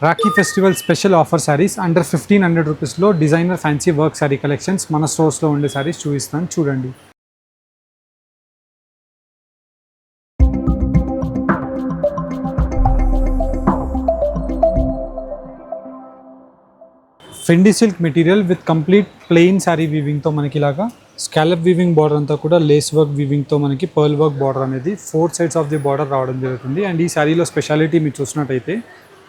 Rakhi festival special offer saris under 1500 రూపీస్లో designer fancy work sari collections మన స్టోర్స్లో ఉండే శారీస్ చూపిస్తాను చూడండి. Fendi silk material with complete plain sari వీవింగ్తో మనకి ఇలాగా స్కాలప్ వీవింగ్ బార్డర్ అంతా కూడా లేస్ వర్క్ వీవింగ్తో మనకి పర్ల్ వర్క్ బార్డర్ అనేది 4 సైడ్స్ ఆఫ్ ది బార్డర్ రావడం జరుగుతుంది. అండ్ ఈ శారీలో స్పెషాలిటీ మీరు చూసినట్టయితే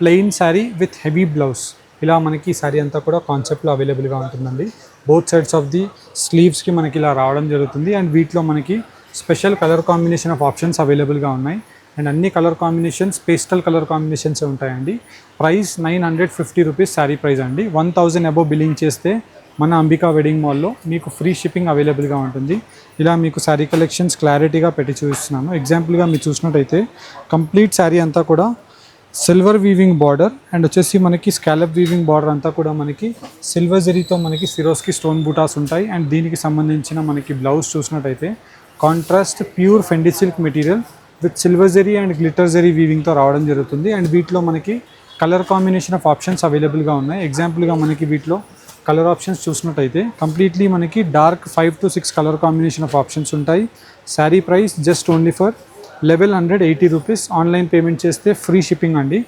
plain sari with heavy blouse ఇలా మనకి శారీ అంతా కూడా కాన్సెప్ట్లో అవైలబుల్గా ఉంటుందండి. బోత్ సైడ్స్ ఆఫ్ ది స్లీవ్స్కి మనకి ఇలా రావడం జరుగుతుంది. అండ్ వీటిలో మనకి special colour combination of options అవైలబుల్గా ఉన్నాయి. అండ్ అన్ని colour combinations pastel colour combinations ఉంటాయండి. ప్రైస్ 950 రూపీస్ శారీ ప్రైస్ అండి. 1000 అబోవ్ బిల్లింగ్ చేస్తే మన అంబికా వెడ్డింగ్ మాల్లో మీకు ఫ్రీ షిప్పింగ్ అవైలబుల్గా ఉంటుంది. ఇలా మీకు శారీ కలెక్షన్స్ క్లారిటీగా పెట్టి చూపిస్తున్నాను. ఎగ్జాంపుల్గా మీరు చూసినట్టయితే కంప్లీట్ శారీ అంతా కూడా సిల్వర్ వీవింగ్ బార్డర్ అండ్ వచ్చేసి మనకి స్కాలప్ వీవింగ్ బార్డర్ అంతా కూడా మనకి సిల్వర్ జరీతో మనకి సిరోస్కి స్టోన్ బూటాస్ ఉంటాయి. అండ్ దీనికి సంబంధించిన మనకి బ్లౌజ్ చూసినట్టయితే contrast pure Fendi silk material with silver zari and glitter zari వీవింగ్తో రావడం జరుగుతుంది. అండ్ వీటిలో మనకి కలర్ కాంబినేషన్ ఆఫ్ ఆప్షన్స్ అవైలబుల్గా ఉన్నాయి. ఎగ్జాంపుల్గా మనకి వీటిలో కలర్ ఆప్షన్స్ చూసినట్టయితే కంప్లీట్లీ మనకి dark 5 to 6 colour combination of options ఉంటాయి. Sari price just only for 1180 rupees. Online payment చేస్తే ఫ్రీ షిప్పింగ్ అండి.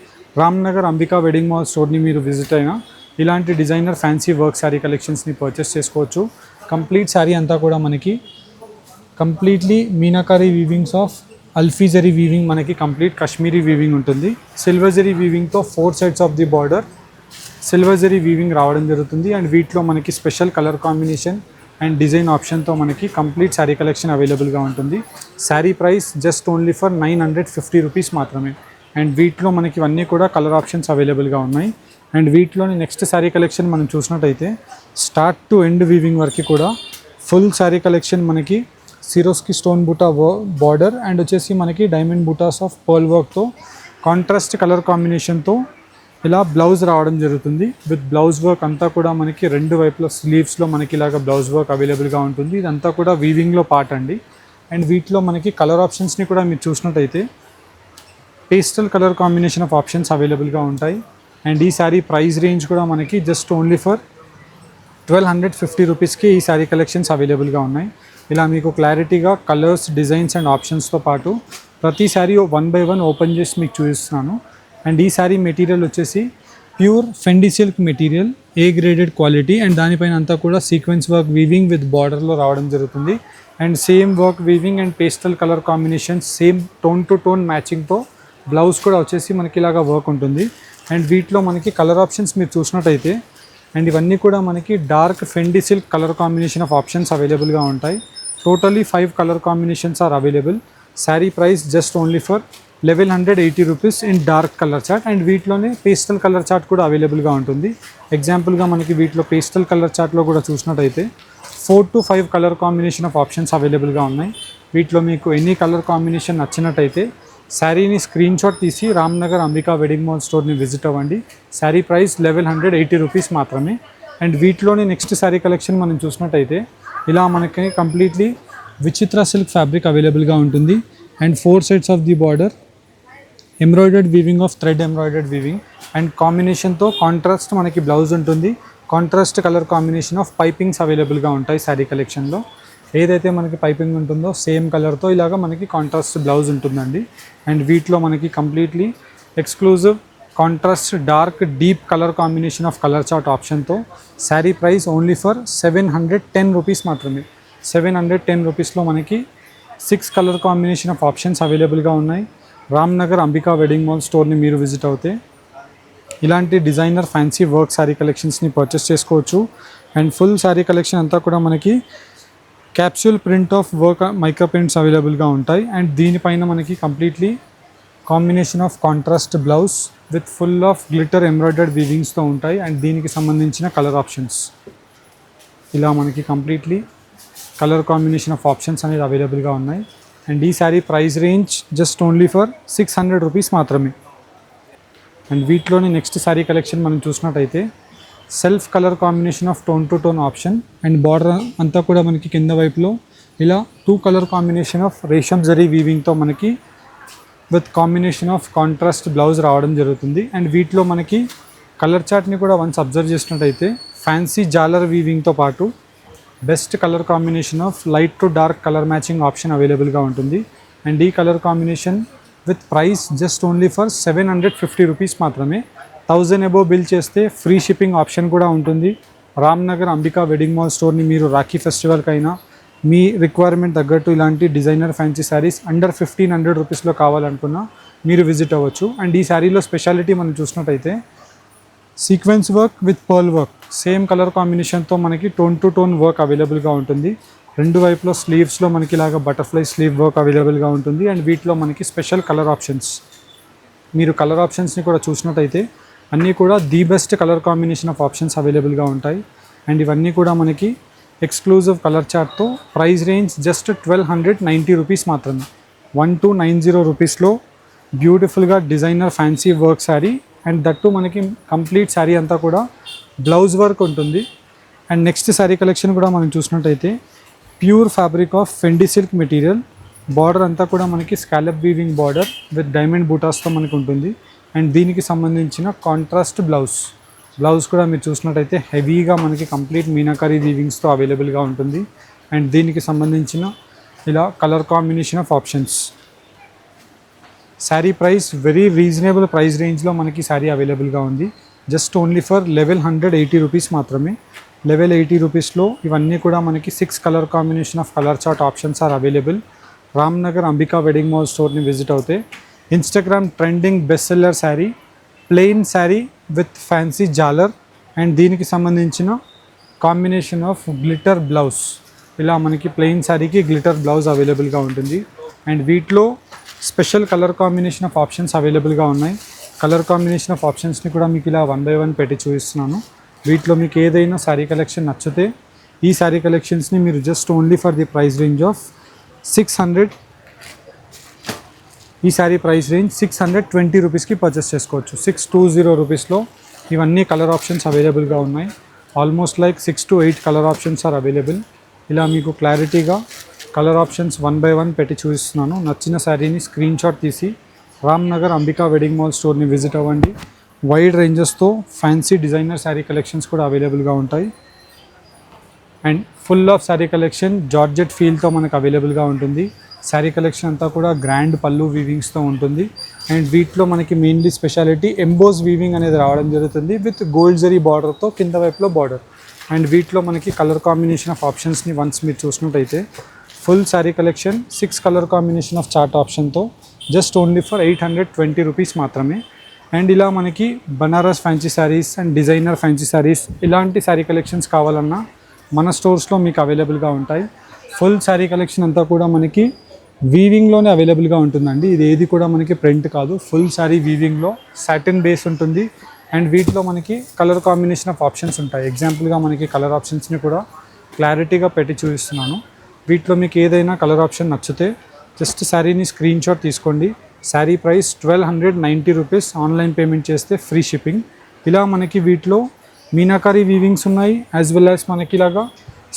రామ్నగర్ అంబికా వెడ్డింగ్ మాల్ స్టోర్ని మీరు విజిట్ అయినా ఇలాంటి డిజైనర్ ఫ్యాన్సీ వర్క్ శారీ కలెక్షన్స్ని పర్చేస్ చేసుకోవచ్చు. కంప్లీట్ శారీ అంతా కూడా మనకి కంప్లీట్లీ మీనాకారీ వీవింగ్స్ ఆఫ్ అల్ఫీ జరీ వీవింగ్ మనకి కంప్లీట్ కాశ్మీరీ వీవింగ్ ఉంటుంది. సిల్వర్ జరీ వీవింగ్తో 4 sides of the border silver zari weaving రావడం జరుగుతుంది. అండ్ వీటిలో మనకి special colour combination and design ఆప్షన్తో మనకి కంప్లీట్ శారీ కలెక్షన్ అవైలబుల్గా ఉంటుంది. Sari price just only for 950 rupees మాత్రమే. అండ్ వీటిలో మనకి ఇవన్నీ కూడా కలర్ ఆప్షన్స్ అవైలబుల్గా ఉన్నాయి. అండ్ వీటిలోని నెక్స్ట్ శారీ కలెక్షన్ మనం చూసినట్టయితే స్టార్ట్ టు ఎండ్ వీవింగ్ వరకు కూడా ఫుల్ శారీ కలెక్షన్ మనకి Swarovski stone buta border and వచ్చేసి మనకి డైమండ్ బూటాస్ ఆఫ్ పర్ల్ వర్క్తో కాంట్రాస్ట్ కలర్ కాంబినేషన్తో ఇలా బ్లౌజ్ రావడం జరుగుతుంది. విత్ బ్లౌజ్ వర్క్ అంతా కూడా మనకి రెండు వైపుల స్లీవ్స్లో మనకి ఇలాగ బ్లౌజ్ వర్క్ అవైలబుల్గా ఉంటుంది. ఇదంతా కూడా వీవింగ్లో పార్ట్ అండి. అండ్ వీటిలో మనకి కలర్ ఆప్షన్స్ని కూడా మీరు చూసినట్టయితే pastel colour combination of options అవైలబుల్గా ఉంటాయి. అండ్ ఈ శారీ ప్రైస్ రేంజ్ కూడా మనకి జస్ట్ ఓన్లీ ఫర్ 1250 రూపీస్కి ఈ శారీ కలెక్షన్స్ అవైలబుల్గా ఉన్నాయి. ఇలా మీకు క్లారిటీగా కలర్స్ డిజైన్స్ అండ్ ఆప్షన్స్తో పాటు ప్రతి శారీ 1 by 1 ఓపెన్ చేసి మీకు చూపిస్తున్నాను. అండ్ ఈ శారీ మెటీరియల్ వచ్చేసి pure Fendi silk material A graded quality and దానిపైన అంతా కూడా సీక్వెన్స్ వర్క్ వీవింగ్ విత్ బార్డర్లో రావడం జరుగుతుంది. And same work weaving and pastel colour combination same tone to tone మ్యాచింగ్తో బ్లౌజ్ కూడా వచ్చేసి మనకి ఇలాగా వర్క్ ఉంటుంది. అండ్ వీటిలో మనకి కలర్ ఆప్షన్స్ మీరు చూసినట్టయితే అండ్ ఇవన్నీ కూడా మనకి dark Fendi silk colour combination of options అవైలబుల్గా ఉంటాయి. Totally 5 colour combinations are available. Sari price just only for 1180 rupees in dark colour chart. And వీటిలోనే పేస్టల్ కలర్ చార్ట్ కూడా అవైలబుల్గా ఉంటుంది. ఎగ్జాంపుల్గా మనకి వీటిలో పేస్టల్ కలర్ చార్ట్లో కూడా చూసినట్టయితే 4 to 5 colour combination of options అవైలబుల్గా ఉన్నాయి. వీటిలో మీకు ఎనీ కలర్ కాంబినేషన్ నచ్చినట్టయితే శారీని స్క్రీన్ షాట్ తీసి రామ్నగర్ అంబికా వెడ్డింగ్ మాల్ స్టోర్ని విజిట్ అవ్వండి. శారీ ప్రైస్ 1180 రూపీస్ మాత్రమే. అండ్ వీటిలోనే నెక్స్ట్ శారీ కలెక్షన్ మనం చూసినట్టయితే ఇలా మనకి కంప్లీట్లీ విచిత్ర సిల్క్ ఫ్యాబ్రిక్ అవైలబుల్గా ఉంటుంది. And 4 sides of the border embroidered weaving of thread embroidered weaving and కాంబినేషన్తో కాంట్రాస్ట్ మనకి బ్లౌజ్ ఉంటుంది. Contrast colour combination of pipings అవైలబుల్గా ఉంటాయి శారీ కలెక్షన్లో. ఏదైతే మనకి పైపింగ్ ఉంటుందో సేమ్ కలర్తో ఇలాగా మనకి కాంట్రాస్ట్ బ్లౌజ్ ఉంటుందండి. అండ్ వీటిలో మనకి completely exclusive contrast dark deep colour combination of colour chart ఆప్షన్తో sari price only for 710 rupees మాత్రమే. 710 రూపీస్లో మనకి 6 కలర్ కాంబినేషన్ ఆఫ్ ఆప్షన్స్ అవైలబుల్గా ఉన్నాయి. రామ్నగర్ అంబికా వెడ్డింగ్ మాల్ స్టోర్ని మీరు విజిట్ అవుతే ఇలాంటి డిజైనర్ ఫ్యాన్సీ వర్క్ శారీ కలెక్షన్స్ని పర్చేస్ చేసుకోవచ్చు. అండ్ ఫుల్ శారీ కలెక్షన్ అంతా కూడా మనకి capsule print of work micro prints అవైలబుల్గా ఉంటాయి. అండ్ దీనిపైన మనకి completely combination of contrast blouse with full of glitter embroidered వీవింగ్స్తో ఉంటాయి. అండ్ దీనికి సంబంధించిన కలర్ ఆప్షన్స్ ఇలా మనకి completely colour combination of options అనేది అవైలబుల్గా ఉన్నాయి. అండ్ ఈ sari price range just only for 600 rupees మాత్రమే. అండ్ వీటిలోని నెక్స్ట్ శారీ కలెక్షన్ మనం చూసినట్టయితే self colour combination of tone to tone option and border అంతా కూడా మనకి కింద వైపులో ఇలా 2 colour combination of resham zari వీవింగ్తో మనకి with combination of contrast blouse రావడం జరుగుతుంది. అండ్ వీటిలో మనకి కలర్ చార్ట్ని కూడా వన్స్ అబ్జర్వ్ చేసినట్టయితే ఫ్యాన్సీ జాలర్ వీవింగ్తో పాటు best colour combination of light to dark colour matching option అవైలబుల్గా ఉంటుంది. అండ్ ఈ colour combination with price just only for 750 rupees మాత్రమే. 1000 అబోవ్ బిల్ చేస్తే ఫ్రీ షిప్పింగ్ ఆప్షన్ కూడా ఉంటుంది. రామ్నగర్ అంబికా వెడ్డింగ్ మాల్ స్టోర్ని మీరు రాఖీ ఫెస్టివల్కైనా మీ రిక్వైర్మెంట్ తగ్గట్టు ఇలాంటి డిజైనర్ ఫ్యాన్సీ శారీస్ అండర్ 1500 రూపీస్లో కావాలనుకున్నా మీరు విజిట్ అవ్వచ్చు. అండ్ ఈ శారీలో స్పెషాలిటీ మనం చూసినట్టయితే sequence work with pearl work same colour కాంబినేషన్తో మనకి టోన్ టు టోన్ వర్క్ అవైలబుల్గా ఉంటుంది. రెండు వైపులో స్లీవ్స్లో మనకి ఇలాగ బటర్ఫ్లై స్లీవ్ వర్క్ అవైలబుల్గా ఉంటుంది. అండ్ వీటిలో మనకి స్పెషల్ కలర్ ఆప్షన్స్, మీరు కలర్ ఆప్షన్స్ని కూడా చూసినట్టయితే అన్నీ కూడా the best colour combination of options అవైలబుల్గా ఉంటాయి. అండ్ ఇవన్నీ కూడా మనకి ఎక్స్క్లూజివ్ కలర్ చార్ట్తో ప్రైస్ రేంజ్ జస్ట్ 1290 రూపీస్ మాత్రమే. 1290 రూపీస్లో బ్యూటిఫుల్గా designer fancy work sari. And that మనకి కంప్లీట్ శారీ అంతా కూడా బ్లౌజ్ వర్క్ ఉంటుంది. అండ్ నెక్స్ట్ శారీ కలెక్షన్ కూడా మనం చూసినట్టయితే pure fabric of Fendi silk material. Border అంతా కూడా మనకి scallop weaving border with diamond బూటాస్తో మనకు ఉంటుంది. అండ్ దీనికి సంబంధించిన కాంట్రాస్ట్ బ్లౌజ్ కూడా మీరు చూసినట్టయితే హెవీగా మనకి కంప్లీట్ మీనాకారీ వీవింగ్స్తో అవైలబుల్గా ఉంటుంది. అండ్ దీనికి సంబంధించిన ఇలా colour combination of options. Sari price very reasonable price రేంజ్లో మనకి శారీ అవైలబుల్గా ఉంది. జస్ట్ ఓన్లీ ఫర్ 1180 రూపీస్ మాత్రమే. 1180 రూపీస్లో ఇవన్నీ కూడా మనకి 6 colour combination of colour chart options are available. Ramnagar Ambika wedding mall స్టోర్ని విజిట్ అవుతే Instagram trending best seller sari, plain sari with fancy జాలర్ అండ్ దీనికి సంబంధించిన కాంబినేషన్ ఆఫ్ గ్లిటర్ బ్లౌజ్. ఇలా మనకి ప్లెయిన్ శారీకి గ్లిటర్ బ్లౌజ్ అవైలబుల్గా ఉంటుంది. అండ్ వీటిలో special colour combination of options అవైలబుల్గా ఉన్నాయి. కలర్ కాంబినేషన్ ఆఫ్ ఆప్షన్స్ని కూడా మీకు ఇలా 1 by 1 పెట్టి చూపిస్తున్నాను. వీటిలో మీకు ఏదైనా శారీ కలెక్షన్ నచ్చితే ఈ శారీ కలెక్షన్స్ని మీరు just only for the price range of 600, ఈ శారీ ప్రైస్ రేంజ్ 620 రూపీస్కి పర్చేస్ చేసుకోవచ్చు. 620 రూపీస్లో ఇవన్నీ కలర్ ఆప్షన్స్ అవైలబుల్గా ఉన్నాయి. Almost like 6 to 8 colour options are available. ఇలా మీకు క్లారిటీగా కలర్ ఆప్షన్స్ 1 by 1 పెట్టి చూపిస్తున్నాను. నచ్చిన శారీని స్క్రీన్ షాట్ తీసి రామ్నగర్ అంబికా వెడ్డింగ్ మాల్ స్టోర్ని విజిట్ అవ్వండి. వైడ్ రేంజెస్తో ఫ్యాన్సీ డిజైనర్ శారీ కలెక్షన్స్ కూడా అవైలబుల్గా ఉంటాయి. And full of sari collection georgette ఫీల్తో మనకు అవైలబుల్గా ఉంటుంది. శారీ కలెక్షన్ అంతా కూడా గ్రాండ్ పళ్ళు వీవింగ్స్తో ఉంటుంది. అండ్ వీటిలో మనకి మెయిన్లీ స్పెషాలిటీ ఎంబోస్ వీవింగ్ అనేది రావడం జరుగుతుంది విత్ గోల్డ్ జరీ బార్డర్తో కింద వైపులో బార్డర్. అండ్ వీటిలో మనకి కలర్ కాంబినేషన్ ఆఫ్ ఆప్షన్స్ని వన్స్ మీరు చూసినట్టయితే full sari collection 6 colour combination of chart ఆప్షన్తో జస్ట్ ఓన్లీ ఫర్ 820 రూపీస్ మాత్రమే. అండ్ ఇలా మనకి Banaras fancy saris and designer fancy saris ఇలాంటి శారీ కలెక్షన్స్ కావాలన్నా మన స్టోర్స్లో మీకు అవైలబుల్గా ఉంటాయి. ఫుల్ శారీ కలెక్షన్ అంతా కూడా మనకి వీవింగ్లోనే అవైలబుల్గా ఉంటుందండి. ఇది ఏది కూడా మనకి ప్రింట్ కాదు, ఫుల్ శారీ వీవింగ్లో సాటిన్ బేస్ ఉంటుంది. అండ్ వీటిలో మనకి కలర్ కాంబినేషన్ ఆఫ్ ఆప్షన్స్ ఉంటాయి. ఎగ్జాంపుల్గా మనకి కలర్ ఆప్షన్స్ని కూడా క్లారిటీగా పెట్టి చూపిస్తున్నాను. వీటిలో మీకు ఏదైనా కలర్ ఆప్షన్ నచ్చితే జస్ట్ శారీని స్క్రీన్ షాట్ తీసుకోండి. Sari price 1290 rupees. Online payment చేస్తే ఫ్రీ షిప్పింగ్. ఇలా మనకి వీటిలో మీనాకారీ వీవింగ్స్ ఉన్నాయి, యాజ్ వెల్ యాజ్ మనకి ఇలాగా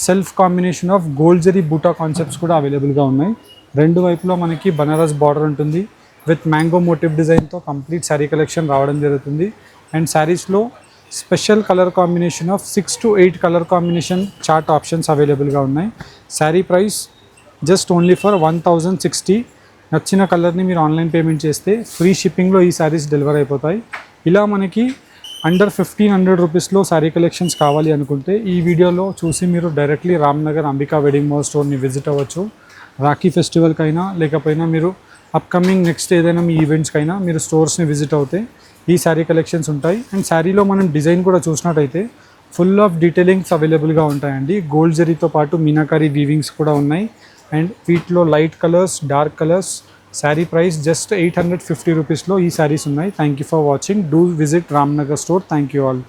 self combination of gold zari బూటా కాన్సెప్ట్స్ కూడా అవైలబుల్గా ఉన్నాయి. రెండు వైపులో మనకి బనారస్ బార్డర్ ఉంటుంది విత్ మ్యాంగో మోటివ్ డిజైన్తో కంప్లీట్ శారీ కలెక్షన్ రావడం జరుగుతుంది. అండ్ శారీస్లో special colour combination of 6 to 8 colour combination chart options అవైలబుల్గా ఉన్నాయి. Sari price just only for 1060. నచ్చిన కలర్ని మీరు ఆన్లైన్ పేమెంట్ చేస్తే ఫ్రీ షిప్పింగ్లో ఈ శారీస్ డెలివర్ అయిపోతాయి. ఇలా మనకి అండర్ 1500 రూపీస్లో శారీ కలెక్షన్స్ కావాలి అనుకుంటే ఈ వీడియోలో చూసి మీరు డైరెక్ట్లీ రామ్నగర్ అంబికా వెడ్డింగ్ మాల్ స్టోర్ని విజిట్ అవ్వచ్చు. రాఖీ ఫెస్టివల్కైనా లేకపోయినా మీరు అప్కమింగ్ నెక్స్ట్ ఏదైనా మీ ఈవెంట్స్కైనా మీరు స్టోర్స్ని విజిట్ అవుతే ఈ శారీ కలెక్షన్స్ ఉంటాయి. అండ్ శారీలో మనం డిజైన్ కూడా చూసినట్టయితే ఫుల్ ఆఫ్ డీటెయిలింగ్స్ అవైలబుల్గా ఉంటాయండి. గోల్డ్ జరీతో పాటు మీనాకారీ వీవింగ్స్ కూడా ఉన్నాయి. అండ్ వీటిలో light colours, dark colours. Sari price just 850 రూపీస్లో ఈ శారీస్ ఉన్నాయి. Thank you for watching. Do visit Ramnagar store. Thank you all.